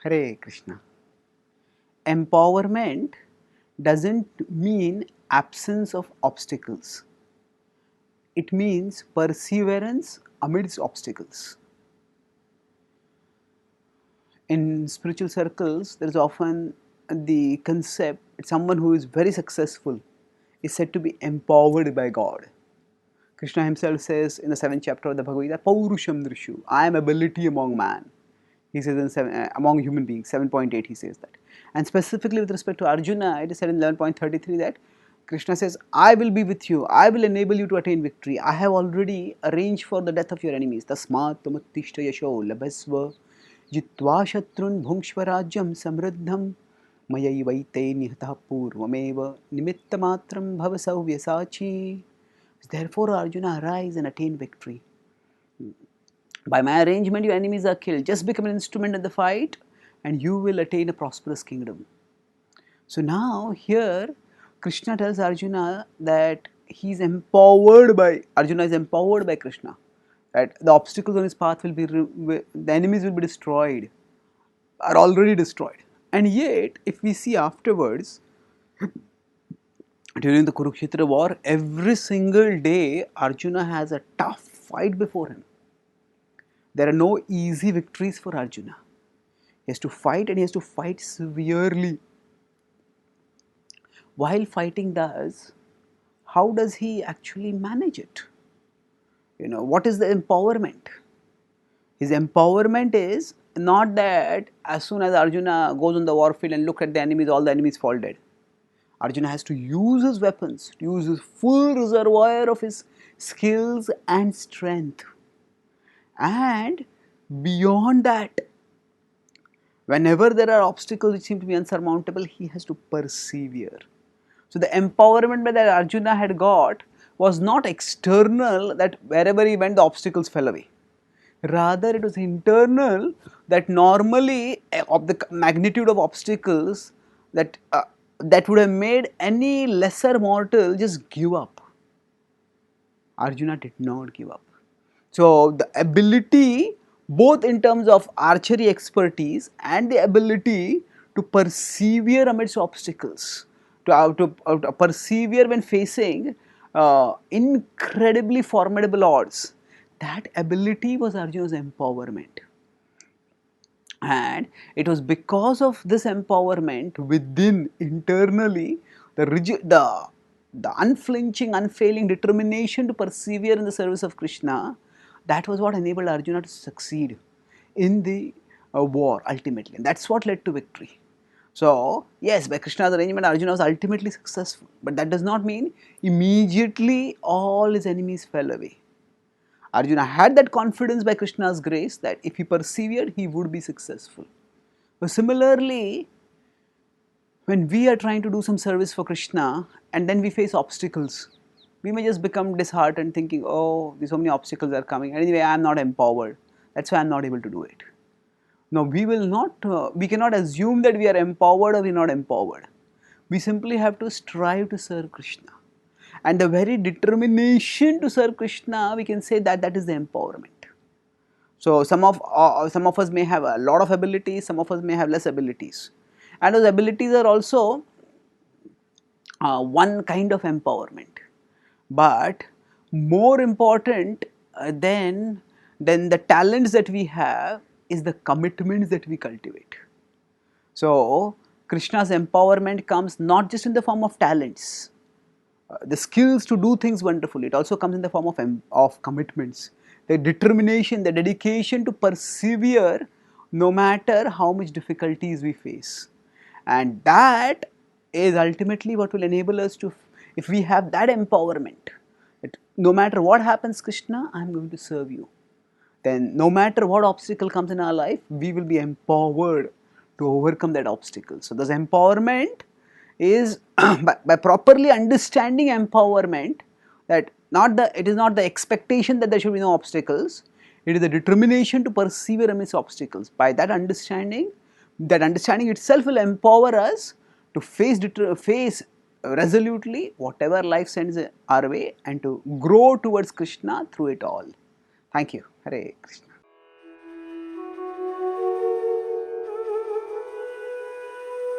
Hare Krishna. Empowerment doesn't mean absence of obstacles. It means perseverance amidst obstacles. In spiritual circles, there is often the concept that someone who is very successful is said to be empowered by God. Krishna himself says in the 7th chapter of the Bhagavad Gita, Paurusham Drishu, I am ability among man. He says among human beings, 7.8 he says that. And specifically with respect to Arjuna, it is said in 11.33 that Krishna says, I will be with you, I will enable you to attain victory. I have already arranged for the death of your enemies. Tasmat tumuttishta yasho labhasva jitva shatrun bhungshvarajyam samriddham mayaivaite nihatah purvameva nimittamatram bhavasau vyasachi. Therefore, Arjuna, arise and attain victory. By my arrangement, your enemies are killed. Just become an instrument in the fight and you will attain a prosperous kingdom. So now here, Krishna tells Arjuna that Arjuna is empowered by Krishna. That the obstacles on his path the enemies will be destroyed, are already destroyed. And yet, if we see afterwards, during the Kurukshetra war, every single day Arjuna has a tough fight before him. There are no easy victories for Arjuna. He has to fight and he has to fight severely. While fighting how does he actually manage it? What is the empowerment? His empowerment is not that as soon as Arjuna goes on the warfield and look at the enemies, all the enemies fall dead. Arjuna has to use his weapons, to use his full reservoir of his skills and strength. And beyond that, whenever there are obstacles which seem to be unsurmountable, he has to persevere. So the empowerment that Arjuna had got was not external, that wherever he went the obstacles fell away. Rather it was internal, that normally of the magnitude of obstacles that would have made any lesser mortal just give up. Arjuna did not give up. So the ability, both in terms of archery expertise and the ability to persevere amidst obstacles, to persevere when facing incredibly formidable odds, that ability was Arjuna's empowerment. And it was because of this empowerment within, internally, the unflinching, unfailing determination to persevere in the service of Krishna, that was what enabled Arjuna to succeed in the war ultimately. And that's what led to victory. So, yes, by Krishna's arrangement, Arjuna was ultimately successful. But that does not mean immediately all his enemies fell away. Arjuna had that confidence by Krishna's grace that if he persevered, he would be successful. So similarly, when we are trying to do some service for Krishna and then we face obstacles, we may just become disheartened thinking, oh, so many obstacles are coming. Anyway, I am not empowered. That's why I am not able to do it. No, we cannot assume that we are empowered or we are not empowered. We simply have to strive to serve Krishna. And the very determination to serve Krishna, we can say that is the empowerment. So some of us may have a lot of abilities, some of us may have less abilities. And those abilities are also one kind of empowerment. But more important than the talents that we have is the commitments that we cultivate. So Krishna's empowerment comes not just in the form of talents, the skills to do things wonderfully. It also comes in the form of commitments, the determination, the dedication to persevere no matter how much difficulties we face. And that is ultimately what will enable us to, if we have that empowerment, that no matter what happens, Krishna, I am going to serve you. Then no matter what obstacle comes in our life, we will be empowered to overcome that obstacle. So this empowerment is by properly understanding empowerment, that it is not the expectation that there should be no obstacles, it is the determination to persevere amidst obstacles. By that understanding itself will empower us to face resolutely whatever life sends our way and to grow towards Krishna through it all. Thank you. Hare Krishna.